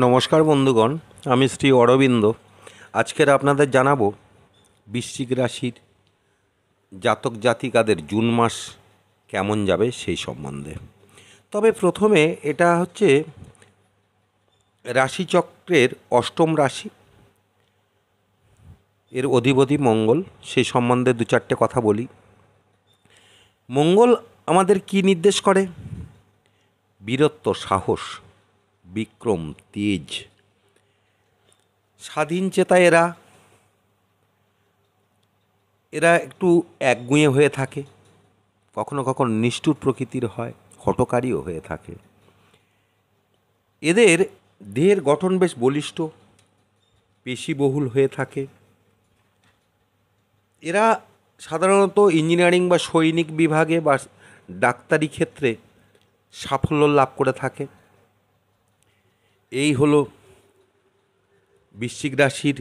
নমস্কার বন্ধুগণ, আমি শ্রী অরবিন্দ। আজকের আপনাদের জানাবো বৃশ্চিক রাশির জাতক জাতিকাদের জুন মাস কেমন যাবে সেই সম্বন্ধে। তবে প্রথমে এটা হচ্ছে রাশিচক্রের অষ্টম রাশি, এর অধিপতি মঙ্গল, সেই সম্বন্ধে দু চারটে কথা বলি। মঙ্গল আমাদের কি নির্দেশ করে? বীরত্ব, সাহস, বিক্রম, তেজ, স্বাধীন চেতা। এরা একটু একগুঁয়ে হয়ে থাকে, কখনো কখনো নিষ্ঠুর প্রকৃতির হয়, হঠকারীও হয়ে থাকে। এদের দেহের গঠন বেশ বলিষ্ঠ, পেশিবহুল হয়ে থাকে। এরা সাধারণত ইঞ্জিনিয়ারিং বা সৈনিক বিভাগে বা ডাক্তারি ক্ষেত্রে সাফল্য লাভ করে থাকে। এই হলো বৃশ্চিক রাশির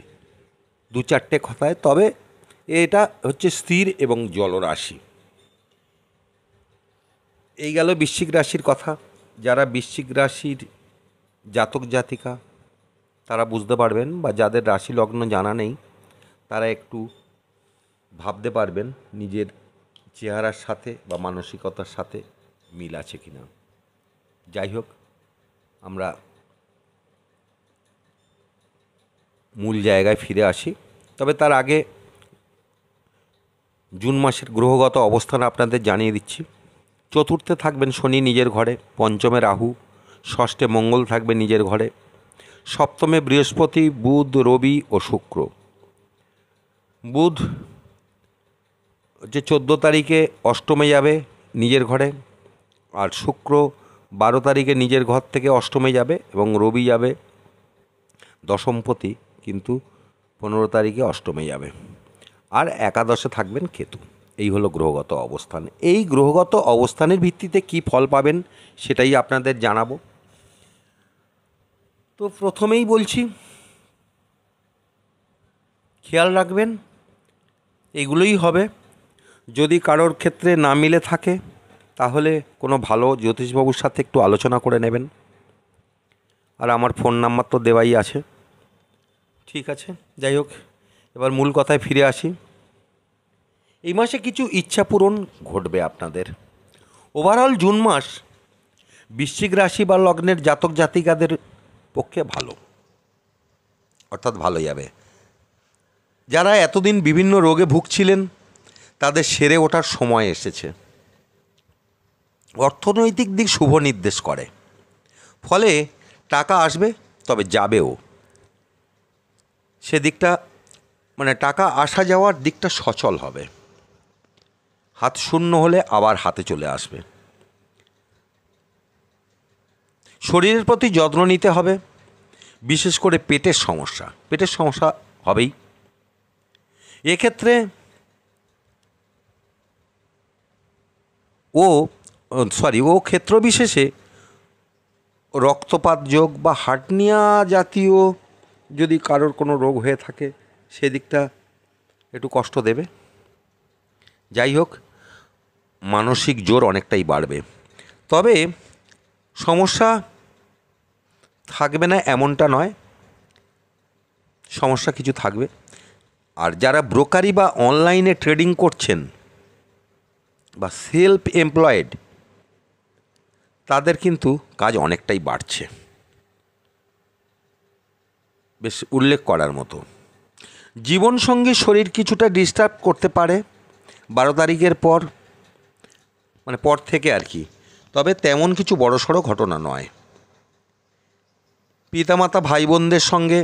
দু চারটে কথায়। তবে এটা হচ্ছে স্থির এবং জলরাশি। এই গেল বৃশ্চিক রাশির কথা। যারা বৃশ্চিক রাশির জাতক জাতিকা তারা বুঝতে পারবেন, বা যাদের রাশি লগ্ন জানা নেই তারা একটু ভাবতে পারবেন নিজের চেহারার সাথে বা মানসিকতার সাথে মিল আছে কিনা। যাই হোক, আমরা মূল জায়গায় ফিরে আসি। তবে তার আগে জুন মাসের গ্রহগত অবস্থান আপনাদের জানিয়ে দিচ্ছি। চতুর্থে থাকবেন শনি নিজের ঘরে, পঞ্চমে রাহু, ষষ্ঠে মঙ্গল থাকবে নিজের ঘরে, সপ্তমে বৃহস্পতি, বুধ, রবি ও শুক্র। বুধ হচ্ছে 14 তারিখে অষ্টমে যাবে নিজের ঘরে, আর শুক্র 12 তারিখে নিজের ঘর থেকে অষ্টমে যাবে, এবং রবি যাবে দশমপতি, কিন্তু 15 তারিখে অষ্টমে যাবে, আর একাদশে থাকবেন কেতু। এই হলো গ্রহগত অবস্থান। এই গ্রহগত অবস্থানের ভিত্তিতে কি ফল পাবেন সেটাই আপনাদের জানাবো। তো প্রথমেই বলছি, খেয়াল রাখবেন এগুলোই হবে। যদি কারোর ক্ষেত্রে না মিলে থাকে তাহলে কোনো ভালো জ্যোতিষবাবুর সাথে একটু আলোচনা করে নেবেন। আর আমার ফোন নাম্বার তো দেওয়াই আছে। ঠিক আছে, যাই হোক, এবার মূল কথায় ফিরে আসি। এই মাসে কিছু ইচ্ছা পূরণ ঘটবে আপনাদের। ওভারঅল জুন মাস বৃশ্চিক রাশি বা লগ্নের জাতক জাতিকাদের পক্ষে ভালো, অর্থাৎ ভালো যাবে। যারা এতদিন বিভিন্ন রোগে ভুগছিলেন তাদের সেরে ওঠার সময় এসেছে। অর্থনৈতিক দিক শুভ নির্দেশ করে, ফলে টাকা আসবে, তবে যাবেও। সেদিকটা টাকা আসা যাওয়ার দিকটা সচল হবে। হাত শূন্য হলে আবার হাতে চলে আসবে। শরীরের প্রতি যত্ন নিতে হবে, বিশেষ করে পেটের সমস্যা হবেই। এক্ষেত্রে ও ক্ষেত্র বিশেষে রক্তপাত যোগ বা হার্নিয়া জাতীয় যদি কারোর কোনো রোগ হয়ে থাকে সেদিকটা একটু কষ্ট দেবে। যাই হোক, মানসিক জোর অনেকটাই বাড়বে। তবে সমস্যা থাকবে না এমনটা নয়, সমস্যা কিছু থাকবে। আর যারা ব্রোকারি বা অনলাইনে ট্রেডিং করছেন বা সেলফ এমপ্লয়েড, তাদের কিন্তু কাজ অনেকটাই বাড়ছে, বেশ উল্লেখ করার মতো। জীবনসঙ্গী শরীর কিছুটা ডিস্টার্ব করতে পারে 12 তারিখের পর থেকে আর কি। তবে তেমন কিছু বড়সড় ঘটনা নয়। পিতামাতা ভাই বোনদের সঙ্গে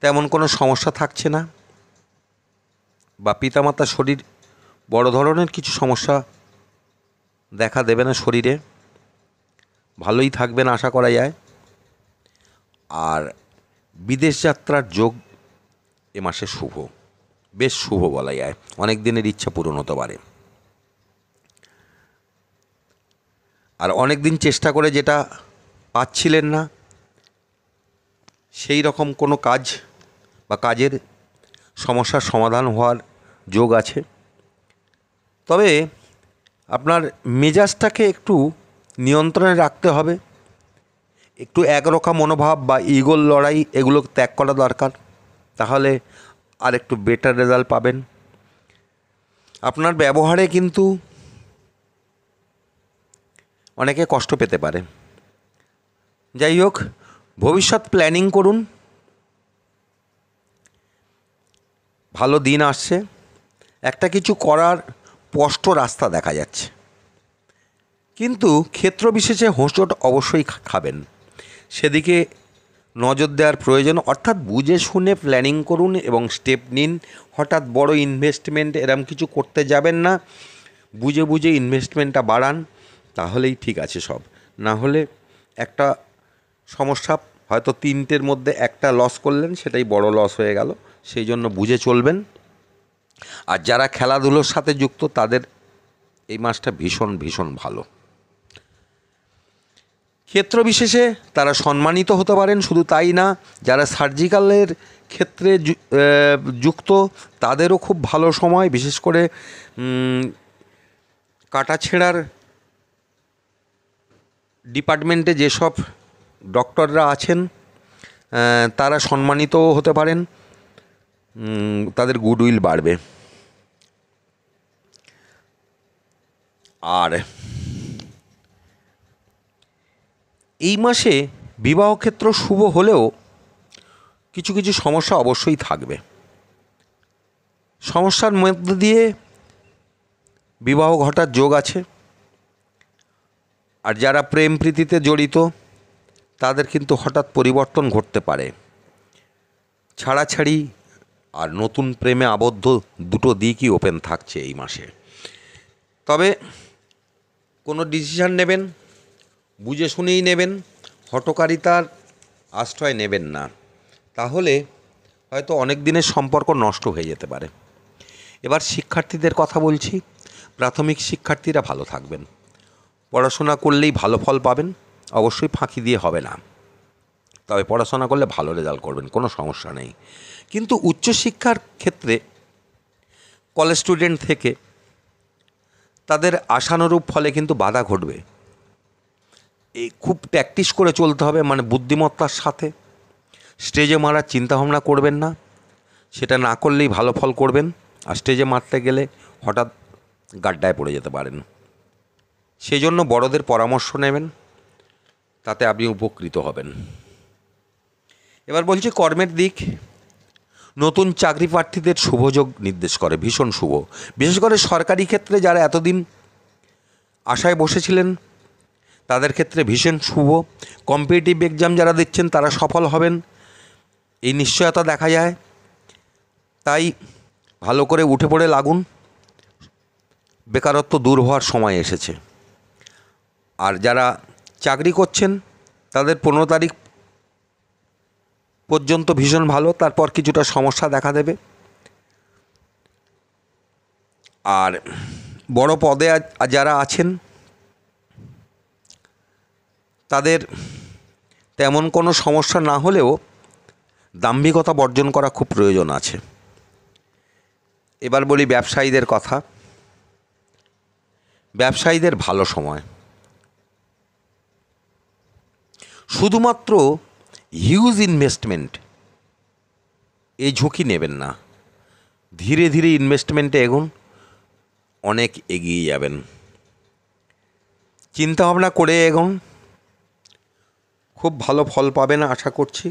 তেমন কোনো সমস্যা থাকছে না, বা পিতামাতার শরীর বড় ধরনের কিছু সমস্যা দেখা দেবে না শরীরে, ভালোই থাকবেন আশা করা যায়। আর বিদেশ যাত্রার যোগ এ মাসে শুভ, বেশ শুভ বলা যায়। অনেক দিনের ইচ্ছা পূরণ হতে পারে। আর অনেক দিন চেষ্টা করে যেটা পাচ্ছিলেন না, সেই রকম কোনো কাজ বা কাজের সমস্যার সমাধান হওয়ার যোগ আছে। তবে আপনার মেজাজটাকে একটু নিয়ন্ত্রণে রাখতে হবে। একটু একরোখা মনোভাব বা ইগোর লড়াই এগুলো ত্যাগ করা দরকার, তাহলে আর একটু বেটার রেজাল্ট পাবেন। আপনার ব্যবহারে কিন্তু অনেকে কষ্ট পেতে পারে। যাই হোক, ভবিষ্যৎ প্ল্যানিং করুন, ভালো দিন আসছে, একটা কিছু করার স্পষ্ট রাস্তা দেখা যাচ্ছে। কিন্তু ক্ষেত্র বিশেষে হোঁচট অবশ্যই খাবেন, সেদিকে নজর দেওয়ার প্রয়োজন। অর্থাৎ বুঝে শুনে প্ল্যানিং করুন এবং স্টেপ নিন। হঠাৎ বড় ইনভেস্টমেন্ট এরম কিছু করতে যাবেন না, বুঝে বুঝে ইনভেস্টমেন্টটা বাড়ান, তাহলেই ঠিক আছে সব। না হলে একটা সমস্যা, হয়তো 3টের মধ্যে একটা লস করলেন, সেটাই বড় লস হয়ে গেল। সেই জন্য বুঝে চলবেন। আর যারা খেলাধুলোর সাথে যুক্ত তাদের এই মাসটা ভীষণ ভীষণ ভালো। ক্ষেত্র বিশেষে তারা সম্মানিত হতে পারেন। শুধু তাই না, যারা সার্জিক্যালের ক্ষেত্রে যুক্ত তাদেরও খুব ভালো সময়। বিশেষ করে কাটাছেঁড়ার ডিপার্টমেন্টে যেসব ডক্টররা আছেন তারা সম্মানিতও হতে পারেন, তাদের গুডউইল বাড়বে। আর এই মাসে বিবাহ ক্ষেত্র শুভ হলেও কিছু কিছু সমস্যা অবশ্যই থাকবে। সমস্যার মধ্য দিয়ে বিবাহ ঘটার যোগ আছে। আর যারা প্রেম প্রীতিতে জড়িত তাদের কিন্তু হঠাৎ পরিবর্তন ঘটতে পারে। ছাড়াছাড়ি আর নতুন প্রেমে আবদ্ধ দুটো দিকই ওপেন থাকছে এই মাসে। তবে কোনো ডিসিশান নেবেন বুঝে শুনেই নেবেন, হঠকারিতার আশ্রয় নেবেন না, তাহলে হয়তো অনেক দিনের সম্পর্ক নষ্ট হয়ে যেতে পারে। এবার শিক্ষার্থীদের কথা বলছি। প্রাথমিক শিক্ষার্থীরা ভালো থাকবেন, পড়াশোনা করলেই ভালো ফল পাবেন, অবশ্যই ফাঁকি দিয়ে হবে না। তবে পড়াশোনা করলে ভালো রেজাল্ট করবেন, কোনো সমস্যা নেই। কিন্তু উচ্চশিক্ষার ক্ষেত্রে কলেজ স্টুডেন্ট থেকে তাদের আশানুরূপ ফলে কিন্তু বাধা ঘটবে। এই খুব প্র্যাকটিস করে চলতে হবে, মানে বুদ্ধিমত্তার সাথে। স্টেজে মারার চিন্তাভাবনা করবেন না, সেটা না করলেই ভালো ফল করবেন। আর স্টেজে মারতে গেলে হঠাৎ গাড্ডায় পড়ে যেতে পারেন। সেই জন্য বড়দের পরামর্শ নেবেন, তাতে আপনি উপকৃত হবেন। এবার বলছি কর্মের দিক। নতুন চাকরি প্রার্থীদের শুভযোগ নির্দেশ করে, ভীষণ শুভ। বিশেষ করে সরকারি ক্ষেত্রে যারা এতদিন আশায় বসেছিলেন তাদের ক্ষেত্রে ভীষণ শুভ। কম্পিটিটিভ এক্সাম যারা দিচ্ছেন তারা সফল হবেন, এই নিশ্চয়তা দেখা যায়। তাই ভালো করে উঠে পড়ে লাগুন, বেকারত্ব দূর হওয়ার সময় এসেছে। আর যারা চাকরি করছেন তাদের 15 তারিখ পর্যন্ত ভীষণ ভালো, তারপর কিছুটা সমস্যা দেখা দেবে। আর বড় পদে যারা আছেন তাদের তেমন কোনো সমস্যা না হলেও দাম্ভিকতা বর্জন করা খুব প্রয়োজন আছে। এবার বলি ব্যবসায়ীদের কথা। ব্যবসায়ীদের ভালো সময়। শুধুমাত্র হিউজ ইনভেস্টমেন্ট এই ঝুঁকি নেবেন না, ধীরে ধীরে ইনভেস্টমেন্টে এগুন, অনেক এগিয়ে যাবেন। চিন্তাভাবনা করে এগুন, খুব ভালো ফল পাবেন আশা করছি।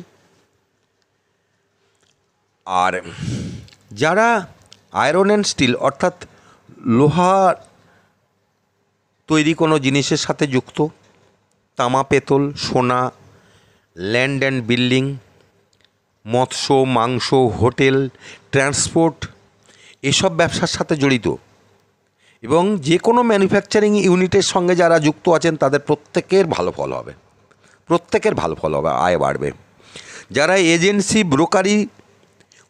আর যারা আয়রন অ্যান্ড স্টিল অর্থাৎ লোহা তৈরি কোনো জিনিসের সাথে যুক্ত, তামা পেতল সোনা, ল্যান্ড অ্যান্ড বিল্ডিং, মৎস্য মাংস, হোটেল, ট্রান্সপোর্ট, এসব ব্যবসার সাথে জড়িত এবং যে কোনো ম্যানুফ্যাকচারিং ইউনিটের সঙ্গে যারা যুক্ত আছেন তাদের প্রত্যেকের ভালো ফল হবে, প্রত্যেকের ভালো ফল হবে, আয় বাড়বে। যারা এজেন্সি ব্রোকারি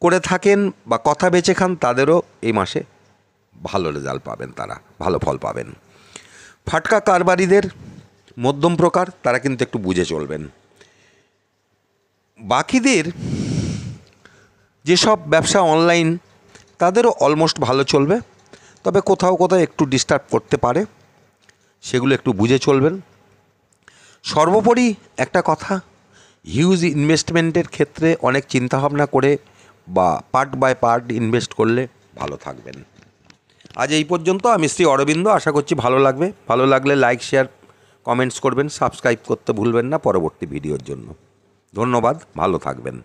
করে থাকেন বা কথা বেচে খান তাদেরও এই মাসে ভালো রেজাল্ট পাবেন, তারা ভালো ফল পাবেন। ফাটকা কারবারিদের মধ্যম প্রকার, তারা কিন্তু একটু বুঝে চলবেন। বাকিদের যেসব ব্যবসা অনলাইন তাদেরও অলমোস্ট ভালো চলবে, তবে কোথাও কোথাও একটু ডিস্টার্ব করতে পারে, সেগুলো একটু বুঝে চলবেন। সর্বোপরি একটা কথা, হিউজ ইনভেস্টমেন্টের ক্ষেত্রে অনেক চিন্তাভাবনা করে বা পার্ট বাই পার্ট ইনভেস্ট করলে ভালো থাকবেন। আজ এই পর্যন্ত। আমি শ্রী অরবিন্দ। আশা করছি ভালো লাগবে। ভালো লাগলে লাইক, শেয়ার, কমেন্টস করবেন, সাবস্ক্রাইব করতে ভুলবেন না পরবর্তী ভিডিওর জন্য। ধন্যবাদ, ভালো থাকবেন।